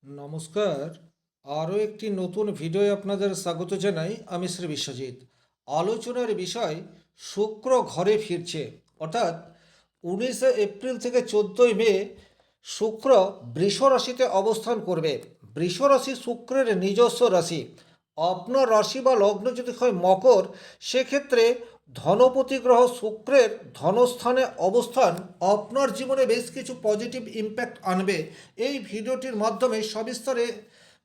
নমস্কার। আরও একটি নতুন ভিডিওয় আপনাদের স্বাগত জানাই। আমি শ্রী বিশ্বজিৎ। আলোচনার বিষয় শুক্র ঘরে ফিরছে, অর্থাৎ 19 এপ্রিল থেকে 14ই মে শুক্র বৃষ রাশিতে অবস্থান করবে। বৃষ রাশি শুক্রের নিজস্ব রাশি। আপনার রাশি বা লগ্ন যদি হয় মকর, সেক্ষেত্রে ধনপতি গ্রহ শুক্রের ধনস্থানে অবস্থান আপনার জীবনে বেশ কিছু পজিটিভ ইম্প্যাক্ট আনবে। এই ভিডিওটির মাধ্যমে সবিস্তারে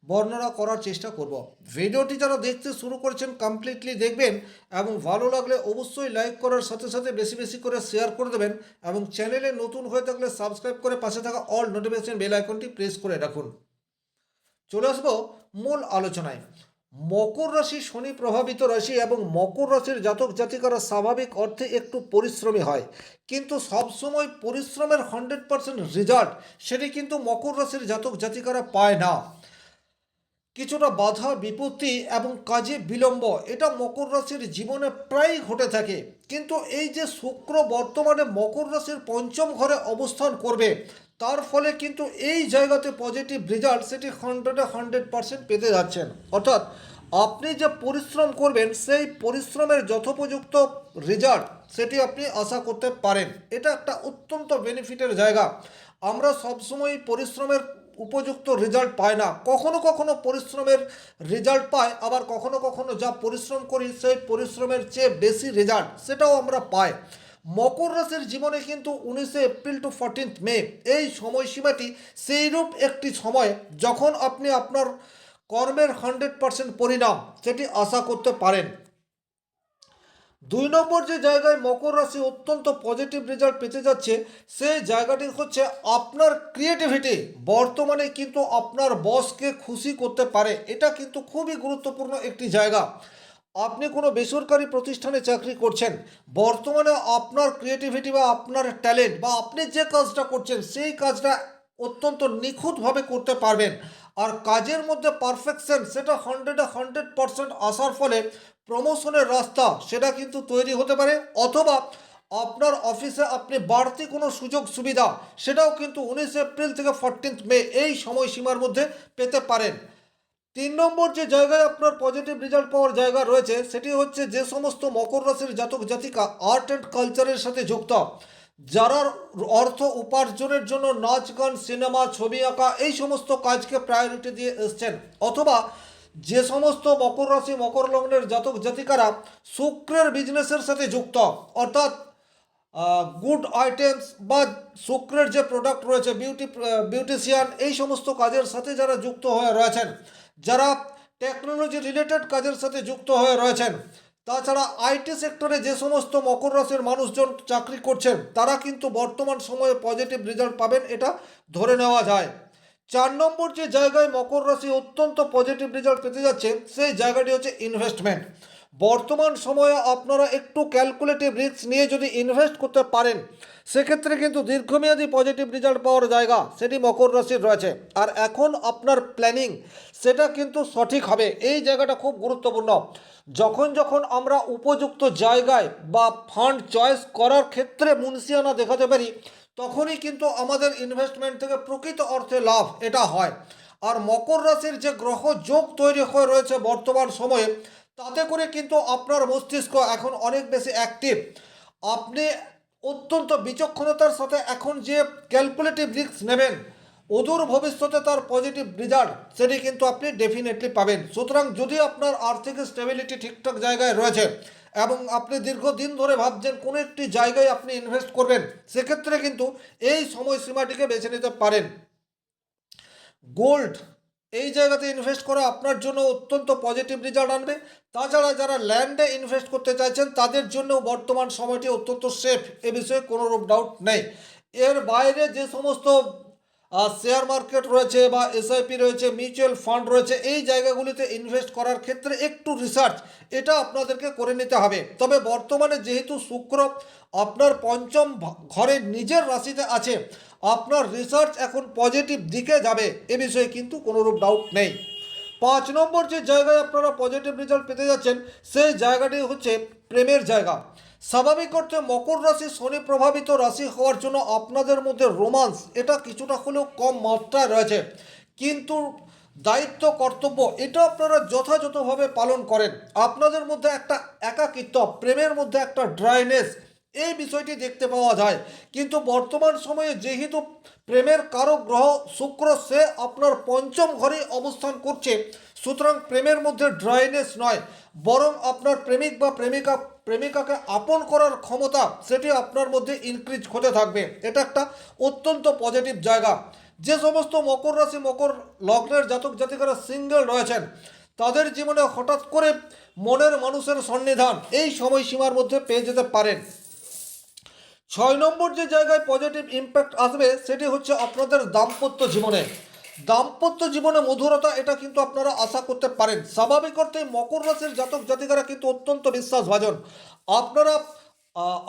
বর্ণনা করার চেষ্টা করব। ভিডিওটি যারা দেখতে শুরু করেছেন কমপ্লিটলি দেখবেন এবং ভালো লাগলে অবশ্যই লাইক করার সাথে সাথে বেশি বেশি করে শেয়ার করে দেবেন এবং চ্যানেলে নতুন হয়ে থাকলে সাবস্ক্রাইব করে পাশে থাকা অল নোটিফিকেশন বেল আইকনটি প্রেস করে রাখুন। চলে আসবো মূল আলোচনায়। মকর রাশি শনি প্রভাবিত রাশি এবং মকর রাশির জাতক জাতিকারা স্বাভাবিক অর্থে একটু পরিশ্রমী হয়, কিন্তু সবসময় পরিশ্রমের 100% রেজাল্ট সেটি কিন্তু মকর রাশির জাতক জাতিকারা পায় না। কিছুটা বাধা বিপত্তি এবং কাজে বিলম্ব এটা মকর রাশির জীবনে প্রায়ই ঘটে থাকে। কিন্তু এই যে শুক্র বর্তমানে মকর রাশির পঞ্চম ঘরে অবস্থান করবে, তার ফলে কিন্তু এই জায়গাতে পজিটিভ রেজাল্ট সেটি 100% পেতে যাচ্ছেন। অর্থাৎ আপনি যে পরিশ্রম করবেন সেই পরিশ্রমের যথোপযুক্ত রেজাল্ট সেটি আপনি আশা করতে পারেন। এটা একটা অত্যন্ত বেনিফিটের জায়গা। আমরা সবসময় পরিশ্রমের উপযুক্ত রেজাল্ট পায় না, কখনো কখনো পরিশ্রমের রেজাল্ট পায়, আবার কখনো কখনো যা পরিশ্রম করি সেই পরিশ্রমের চেয়ে বেশি রেজাল্ট সেটাও আমরা পাই। মকর রাশির জীবনে কিন্তু 19 এপ্রিল টু 14 মে এই সময়সীমাটি সেইরূপ একটি সময় যখন আপনি আপনার কর্মের 100% পরিণাম সেটি আশা করতে পারেন। 2 নম্বর যে জায়গায় মকর রাশি অত্যন্ত পজিটিভ রেজাল্ট পেতে যাচ্ছে, সেই জায়গাটি হচ্ছে আপনার ক্রিয়েটিভিটি। বর্তমানে কিন্তু আপনার বসকে খুশি করতে পারে, এটা কিন্তু খুবই গুরুত্বপূর্ণ একটি জায়গা। আপনি কোনো বেসরকারি প্রতিষ্ঠানে চাকরি করছেন, বর্তমানে আপনার ক্রিয়েটিভিটি বা আপনার ট্যালেন্ট বা আপনি যে কাজটা করছেন সেই কাজটা অত্যন্ত নিখুঁতভাবে করতে পারবেন। আর কাজের মধ্যে পারফেকশন সেটা 100% আসার ফলে প্রমোশনের রাস্তা সেটা কিন্তু তৈরি হতে পারে, অথবা আপনার অফিসে আপনি বাড়তি কোনো সুযোগ সুবিধা সেটাও কিন্তু 19 এপ্রিল থেকে 14 মে এই সময়সীমার মধ্যে পেতে পারেন। 3 নম্বর যে জায়গায় আপনার পজিটিভ রেজাল্ট পাওয়ার জায়গা রয়েছে সেটি হচ্ছে যে সমস্ত মকর রাশির জাতক জাতিকা আর্ট অ্যান্ড কালচারের সাথে যুক্ত, যারা অর্থ উপার্জনের জন্য নাচ গান সিনেমা ছবি আঁকা এই সমস্ত কাজকে প্রায়োরিটি দিয়ে এসছেন, অথবা যে সমস্ত মকর রাশি মকর লগ্নের জাতক জাতিকারা শুক্রের বিজনেসের সাথে যুক্ত, অর্থাৎ গুড আইটেমস বা শুক্রের যে প্রোডাক্ট রয়েছে বিউটিশিয়ান এই সমস্ত কাজের সাথে যারা যুক্ত হয়ে রয়েছেন, যারা টেকনোলজি রিলেটেড কাজের সাথে যুক্ত হয়ে রয়েছেন, তাছাড়া আইটি সেক্টরে যে সমস্ত মকর রাশির মানুষজন চাকরি করছেন তারা কিন্তু বর্তমান সময়ে পজিটিভ রেজাল্ট পাবেন, এটা ধরে নেওয়া যায়। 4 নম্বর যে জায়গায় মকর রাশি অত্যন্ত পজিটিভ রেজাল্ট পেতে যাচ্ছে সেই জায়গাটি হচ্ছে ইনভেস্টমেন্ট। বর্তমান সময়ে আপনারা একটু ক্যালকুলেটিভ রিস্ক নিয়ে যদি ইনভেস্ট করতে পারেন, সেক্ষেত্রে কিন্তু দীর্ঘমেয়াদী পজিটিভ রেজাল্ট পাওয়ার জায়গা সেটি মকর রাশির রয়েছে। আর এখন আপনার প্ল্যানিং সেটা কিন্তু সঠিক হবে, এই জায়গাটা খুব গুরুত্বপূর্ণ। যখন যখন আমরা উপযুক্ত জায়গায় বা ফান্ড চয়েস করার ক্ষেত্রে মুনসিয়ানা দেখাতে পারি, তখনই কিন্তু আমাদের ইনভেস্টমেন্ট থেকে প্রকৃত অর্থে লাভ এটা হয়। আর মকর রাশির যে গ্রহ যোগ তৈরি হয়ে রয়েছে বর্তমান সময়ে, তাতে করে কিন্তু আপনার মস্তিষ্ক এখন অনেক বেশি অ্যাক্টিভ। আপনি অত্যন্ত বিচক্ষণতার সাথে এখন যে ক্যালকুলেটিভ রিস্ক নেবেন, অদূর ভবিষ্যতে তার পজিটিভ রেজাল্ট সেটি কিন্তু আপনি ডেফিনেটলি পাবেন। সুতরাং যদি আপনার আর্থিক স্টেবিলিটি ঠিকঠাক জায়গায় রয়েছে এবং আপনি দীর্ঘদিন ধরে ভাবছেন কোনো একটি জায়গায় আপনি ইনভেস্ট করবেন, সেক্ষেত্রে কিন্তু এই সময়সীমাটিকে বেছে নিতে পারেন। গোল্ড এই জায়গাতে ইনভেস্ট করা আপনার জন্য অত্যন্ত পজিটিভ রেজাল্ট আনবে। তাছাড়া যারা ল্যান্ডে ইনভেস্ট করতে চাইছেন তাদের জন্যও বর্তমান সময়টি অত্যন্ত সেফ, এ বিষয়ে কোনোরূপ ডাউট নেই। এর বাইরে যে সমস্ত শেয়ার মার্কেট রয়েছে বা এসআইপি রয়েছে, মিউচুয়াল ফান্ড রয়েছে, এই জায়গাগুলিতে ইনভেস্ট করার ক্ষেত্রে একটু রিসার্চ এটা আপনাদেরকে করে নিতে হবে। তবে বর্তমানে যেহেতু শুক্র আপনার পঞ্চম ঘরে নিজের রাশিতে আছে, আপনার রিসার্চ এখন পজিটিভ দিকে যাবে, এ বিষয়ে কিন্তু কোনোরূপ ডাউট নেই। 5 নম্বর যে জায়গায় আপনারা পজিটিভ রেজাল্ট পেতে যাচ্ছেন সেই জায়গাটি হচ্ছে প্রেমের জায়গা। স্বাভাবিক অর্থে মকর রাশি শনি প্রভাবিত রাশি হওয়ার জন্য আপনাদের মধ্যে রোমান্স এটা কিছুটা হলেও কম মাত্রায় রয়েছে, কিন্তু দায়িত্ব কর্তব্য এটা আপনারা যথাযথভাবে পালন করেন। আপনাদের মধ্যে একটা একাকিত্ব, প্রেমের মধ্যে একটা ড্রাইনেস, এই বিষয়টি দেখতে পাওয়া যায়। কিন্তু বর্তমান সময়ে যেহেতু প্রেমের কারক গ্রহ শুক্র সে আপনার পঞ্চম ঘরে অবস্থান করছে, সুতরাং প্রেমের মধ্যে ড্রাইনেস নয়, বরং আপনার প্রেমিক বা প্রেমিকাকে আপন করার ক্ষমতা সেটি আপনার মধ্যে ইনক্রিজ হতে থাকবে। এটা একটা অত্যন্ত পজিটিভ জায়গা। যে সমস্ত মকর রাশি মকর লগ্নের জাতক জাতিকারা সিঙ্গেল রয়েছেন, তাদের জীবনে হঠাৎ করে মনের মানুষের সন্নিধান এই সময়সীমার মধ্যে পেয়ে যেতে পারেন। 6 নম্বর যে জায়গায় পজিটিভ ইম্প্যাক্ট আসবে সেটি হচ্ছে আপনাদের দাম্পত্য জীবনে। দাম্পত্য জীবনে মধুরতা এটা কিন্তু আপনারা আশা করতে পারেন। স্বাভাবিক অর্থে মকর রাশির জাতক জাতিকারা কিন্তু অত্যন্ত বিশ্বাসভাজন। আপনারা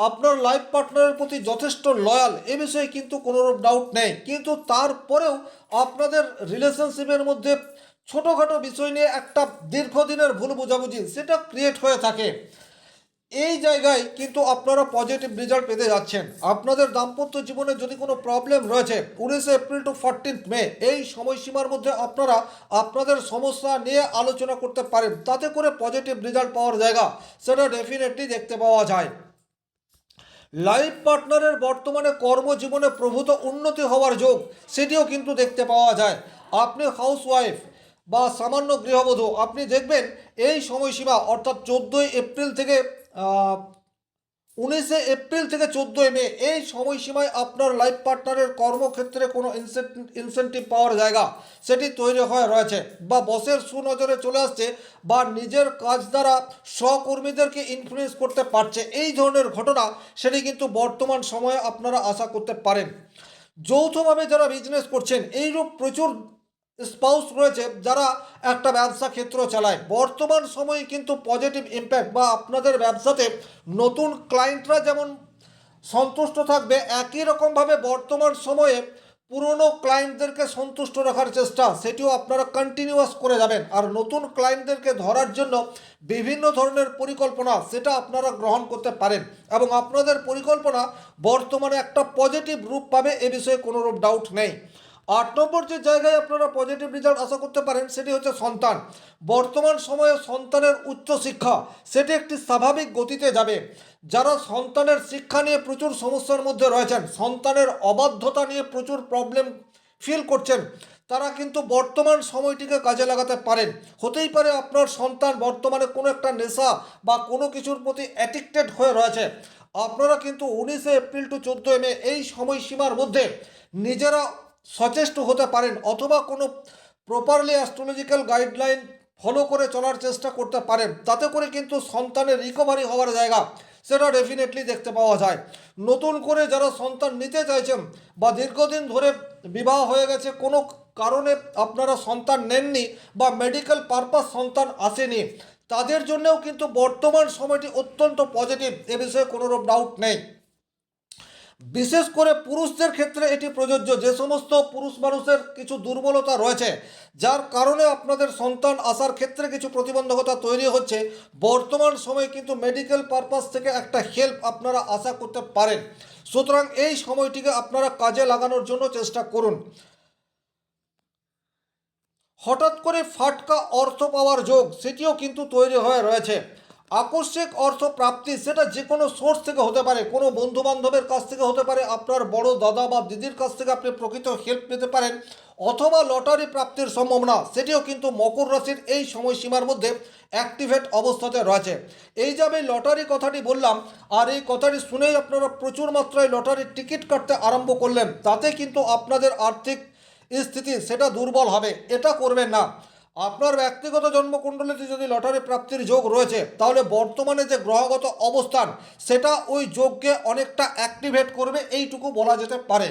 আপনার লাইফ পার্টনারের প্রতি যথেষ্ট লয়াল, এ বিষয়ে কিন্তু কোনোরূপ ডাউট নেই। কিন্তু তারপরেও আপনাদের রিলেশনশিপের মধ্যে ছোটোখাটো বিষয় নিয়ে একটা দীর্ঘদিনের ভুল বোঝাবুঝি সেটা ক্রিয়েট হয়ে থাকে। এই জায়গায় কিন্তু আপনারা পজিটিভ রেজাল্ট পেতে যাচ্ছেন। আপনাদের দাম্পত্য জীবনে যদি কোনো প্রবলেম রয়েছে 19 এপ্রিল টু 14 মে এই সময়সীমার মধ্যে আপনারা আপনাদের সমস্যা নিয়ে আলোচনা করতে পারেন, তাতে করে পজিটিভ রেজাল্ট পাওয়ার জায়গা সেটা ডেফিনেটলি দেখতে পাওয়া যায়। লাইফ পার্টনারের বর্তমানে কর্মজীবনে প্রভূত উন্নতি হওয়ার যোগ সেটিও কিন্তু দেখতে পাওয়া যায়। আপনি হাউসওয়াইফ বা সামান্য গৃহবধূ, আপনি দেখবেন এই সময়সীমা অর্থাৎ 14 এপ্রিল থেকে 19 এপ্রিল থেকে 14 মে এই সময়সীমায় আপনার লাইফ পার্টনারের কর্মক্ষেত্রে কোনো ইনসেন্টিভ পাওয়ার জায়গা সেটি তৈরি হয়ে রয়েছে, বা বসের সুনজরে চলে আসছে, বা নিজের কাজ দ্বারা সহকর্মীদেরকে ইনফ্লুয়েন্স করতে পারছে। এই ধরনের ঘটনা সেটি কিন্তু বর্তমান সময়ে আপনারা আশা করতে পারেন। যৌথভাবে যারা বিজনেস করছেন, এইরূপ প্রচুর স্পাউস রয়েছে যারা একটা ব্যবসা ক্ষেত্র চালায়, বর্তমান সময়ে কিন্তু পজিটিভ ইম্প্যাক্ট বা আপনাদের ব্যবসাতে নতুন ক্লায়েন্টরা যেমন সন্তুষ্ট থাকবে, একই রকমভাবে বর্তমান সময়ে পুরনো ক্লায়েন্টদেরকে সন্তুষ্ট রাখার চেষ্টা সেটিও আপনারা কন্টিনিউয়াস করে যাবেন। আর নতুন ক্লায়েন্টদেরকে ধরার জন্য বিভিন্ন ধরনের পরিকল্পনা সেটা আপনারা গ্রহণ করতে পারেন, এবং আপনাদের পরিকল্পনা বর্তমানে একটা পজিটিভ রূপ পাবে, এ বিষয়ে কোনোরূপ ডাউট নেই। 8 নম্বর যে জায়গায় আপনারা পজিটিভ রেজাল্ট আশা করতে পারেন সেটি হচ্ছে সন্তান। বর্তমান সময়ে সন্তানের উচ্চশিক্ষা সেটি একটি স্বাভাবিক গতিতে যাবে। যারা সন্তানের শিক্ষা নিয়ে প্রচুর সমস্যার মধ্যে রয়েছেন, সন্তানের অবাধ্যতা নিয়ে প্রচুর প্রবলেম ফিল করছেন, তারা কিন্তু বর্তমান সময়টিকে কাজে লাগাতে পারেন। হতেই পারে আপনার সন্তান বর্তমানে কোনো একটা নেশা বা কোনো কিছুর প্রতি অ্যাডিক্টেড হয়ে রয়েছে। আপনারা কিন্তু 19 এপ্রিল টু 14 মে এই সময়সীমার মধ্যে নিজেরা সচেষ্ট হতে পারেন, অথবা কোনো প্রপারলি অ্যাস্ট্রোলজিক্যাল গাইডলাইন ফলো করে চলার চেষ্টা করতে পারেন, তাতে করে কিন্তু সন্তানের রিকভারি হওয়ার জায়গা সেটা ডেফিনেটলি দেখতে পাওয়া যায়। নতুন করে যারা সন্তান নিতে চাইছেন বা দীর্ঘদিন ধরে বিবাহ হয়ে গেছে, কোনো কারণে আপনারা সন্তান নেননি বা মেডিকেল পারপাস সন্তান আসেনি, তাদের জন্যও কিন্তু বর্তমান সময়টি অত্যন্ত পজিটিভ, এ বিষয়ে কোনোরূপ ডাউট নেই। বিশেষ করে পুরুষদের ক্ষেত্রে এটি প্রযোজ্য। যে সমস্ত পুরুষ মানুষের কিছু দুর্বলতা রয়েছে, যার কারণে আপনাদের সন্তান আসার ক্ষেত্রে কিছু প্রতিবন্ধকতা তৈরি হচ্ছে, বর্তমান সময়ে কিন্তু মেডিকেল পারপাস থেকে একটা হেল্প আপনারা আশা করতে পারেন। সুতরাং এই সময়টিকে আপনারা কাজে লাগানোর জন্য চেষ্টা করুন। হঠাৎ করে ফাটকা অর্থ পাওয়ার যোগ সেটিও কিন্তু তৈরি হয়ে রয়েছে। আকস্মিক অর্থ প্রাপ্তি সেটা যে কোনো সোর্স থেকে হতে পারে, কোনো বন্ধু বান্ধবের কাছ থেকে হতে পারে, আপনার বড় দাদা বা দিদির কাছ থেকে আপনি প্রকৃত হেল্প পেতে পারেন, অথবা লটারি প্রাপ্তির সম্ভাবনা সেটিও কিন্তু মকর রাশির এই সময়সীমার মধ্যে অ্যাক্টিভেট অবস্থাতে রয়েছে। এই যে আমি লটারি কথাটি বললাম, আর এই কথাটি শুনেই আপনারা প্রচুর মাত্রায় লটারির টিকিট কাটতে আরম্ভ করলেন, তাতে কিন্তু আপনাদের আর্থিক স্থিতি সেটা দুর্বল হবে। এটা করবেন না। আপনার ব্যক্তিগত জন্মকুণ্ডলিতে যদি লটারি প্রাপ্তির যোগ রয়েছে, তাহলে বর্তমানে যে গ্রহগত অবস্থান সেটা ওই যোগকে অনেকটা অ্যাক্টিভেট করবে, এইটুকু বলা যেতে পারে।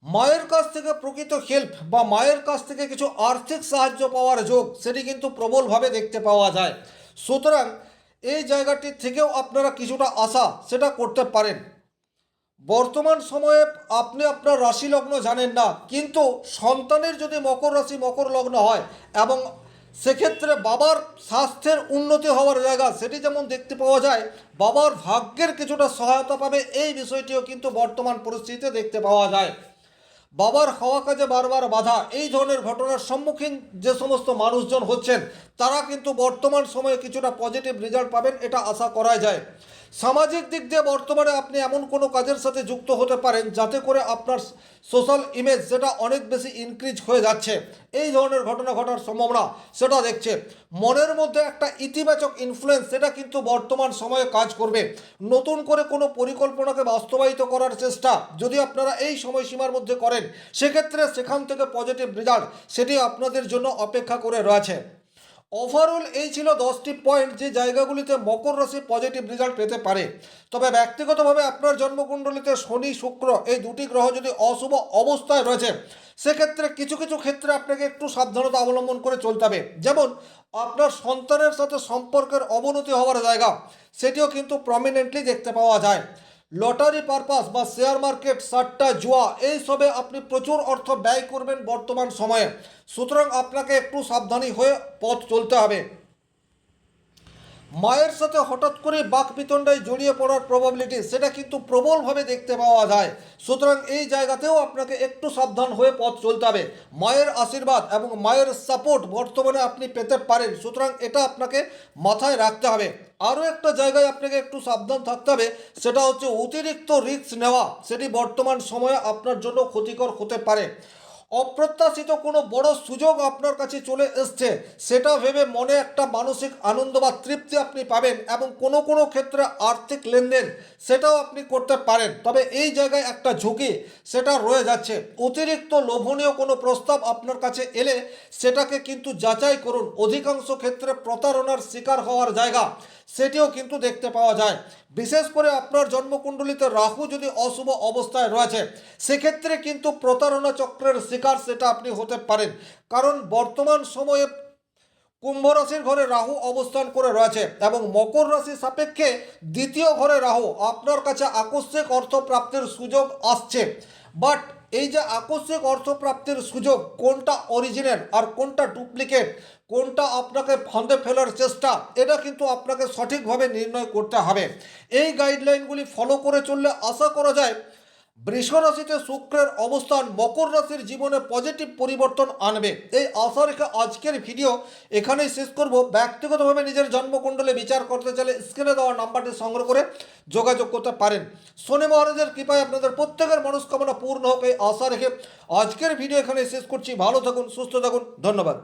মায়ের কাছ থেকে প্রকৃত হেল্প বা মায়ের কাছ থেকে কিছু আর্থিক সাহায্য পাওয়ার যোগ সেটি কিন্তু প্রবলভাবে দেখতে পাওয়া যায়। সুতরাং এই জায়গাটি থেকেও আপনারা কিছুটা আশা সেটা করতে পারেন। বর্তমান সময়ে আপনি আপনার রাশি লগ্ন জানেন না, কিন্তু সন্তানের যদি মকর রাশি মকর লগ্ন হয়, এবং সেক্ষেত্রে বাবার স্বাস্থ্যের উন্নতি হওয়ার জায়গা সেটি যেমন দেখতে পাওয়া যায়, বাবার ভাগ্যের কিছুটা সহায়তা পাবে, এই বিষয়টিও কিন্তু বর্তমান পরিস্থিতিতে দেখতে পাওয়া যায়। বাবার হওয়া কাজে বারবার বাধা, এই ধরনের ঘটনার সম্মুখীন যে সমস্ত মানুষজন হচ্ছেন তারা কিন্তু বর্তমান সময়ে কিছুটা পজিটিভ রেজাল্ট পাবেন, এটা আশা করা যায়। সামাজিক দিক দিয়ে বর্তমানে আপনি এমন কোনো কাজের সাথে যুক্ত হতে পারেন যাতে করে আপনার সোশ্যাল ইমেজ সেটা অনেক বেশি ইনক্রিজ হয়ে যাচ্ছে, এই ধরনের ঘটনা ঘটার সম্ভাবনা সেটা দেখছে। মনের মধ্যে একটা ইতিবাচক ইনফ্লুয়েন্স সেটা কিন্তু বর্তমান সময়ে কাজ করবে। নতুন করে কোনো পরিকল্পনাকে বাস্তবায়িত করার চেষ্টা যদি আপনারা এই সময়সীমার মধ্যে করেন, সেক্ষেত্রে সেখান থেকে পজিটিভ রেজাল্ট সেটি আপনাদের জন্য অপেক্ষা করে রয়েছে। ওভারঅল এই ছিল 10টি পয়েন্ট যে জায়গাগুলিতে মকর রাশি পজিটিভ রেজাল্ট পেতে পারে। তবে ব্যক্তিগতভাবে আপনার জন্মকুণ্ডলিতে শনি শুক্র এই দুটি গ্রহ যদি অশুভ অবস্থায় রয়েছে, সেক্ষেত্রে কিছু কিছু ক্ষেত্রে আপনাকে একটু সাবধানতা অবলম্বন করে চলতে হবে। যেমন আপনার সন্তানের সাথে সম্পর্কের অবনতি হওয়ার জায়গা সেটিও কিন্তু প্রমিনেন্টলি দেখতে পাওয়া যায়। লটারি পারপাস বা শেয়ার মার্কেট, সাট্টা, জুয়া এইসবে আপনি প্রচুর অর্থ ব্যয় করবেন বর্তমান সময়ে, সুতরাং আপনাকে একটু সাবধানী হয়ে পথ চলতে হবে। মায়ের সাথে হঠাৎ করে বাকবিতণ্ডায় জড়িয়ে পড়ার প্রবাবিলিটি সেটা কিন্তু প্রবলভাবে দেখতে পাওয়া যায়, সুতরাং এই জায়গাতেও আপনাকে একটু সাবধান হয়ে পথ চলতে হবে। মায়ের আশীর্বাদ এবং মায়ের সাপোর্ট বর্তমানে আপনি পেতে পারেন, সুতরাং এটা আপনাকে মাথায় রাখতে হবে। আরও একটা জায়গায় আপনাকে একটু সাবধান থাকতে হবে, সেটা হচ্ছে অতিরিক্ত রিস্ক নেওয়া, সেটি বর্তমান সময়ে আপনার জন্য ক্ষতিকর হতে পারে। অপ্রত্যাশিত কোনো বড় সুযোগ আপনার কাছে চলে এসছে, সেটা ভেবে মনে একটা মানসিক আনন্দ বা তৃপ্তি আপনি পাবেন এবং কোনো কোনো ক্ষেত্রে আর্থিক লেনদেন সেটাও আপনি করতে পারেন। তবে এই জায়গায় একটা ঝুঁকি সেটা রয়ে যাচ্ছে। অতিরিক্ত লোভনীয় কোনো প্রস্তাব আপনার কাছে এলে সেটাকে কিন্তু যাচাই করুন, অধিকাংশ ক্ষেত্রে প্রতারণার শিকার হওয়ার জায়গা সেটিও কিন্তু দেখতে পাওয়া যায়। বিশেষ করে আপনার জন্মকুণ্ডলিতে রাহু যদি অশুভ অবস্থায় রয়েছে, সেক্ষেত্রে কিন্তু প্রতারণা চক্রের শিকার সেটা আপনি হতে পারেন। কারণ বর্তমান সময়ে কুম্ভ রাশির ঘরে রাহু অবস্থান করে রয়েছে এবং মকর রাশি সাপেক্ষে দ্বিতীয় ঘরে রাহু, আপনার কাছে আকস্মিক অর্থ প্রাপ্তির সুযোগ আসছে। বাট এই যে আকস্মিক অর্থপ্রাপ্তির সুযোগ, কোনটা অরিজিনাল আর কোনটা ডুপ্লিকেট, কোনটা আপনাকে ফাঁদে ফেলার চেষ্টা, এটা কিন্তু আপনাকে সঠিকভাবে নির্ণয় করতে হবে। এই গাইডলাইনগুলি ফলো করে চললে আশা করা যায় বৃষ রাশিতে শুক্রের অবস্থান মকর রাশির জীবনে পজিটিভ পরিবর্তন আনবে। এই আশা রেখে আজকের ভিডিও এখানেই শেষ করব। ব্যক্তিগতভাবে নিজের জন্মকুণ্ডলে বিচার করতে চাইলে স্ক্রিনে দেওয়া নাম্বারটি সংগ্রহ করে যোগাযোগ করতে পারেন। শনি মহারাজের কৃপায় আপনাদের প্রত্যেকের মনস্কামনা পূর্ণ হোক এই আশা রেখে আজকের ভিডিও এখানে শেষ করছি। ভালো থাকুন, সুস্থ থাকুন, ধন্যবাদ।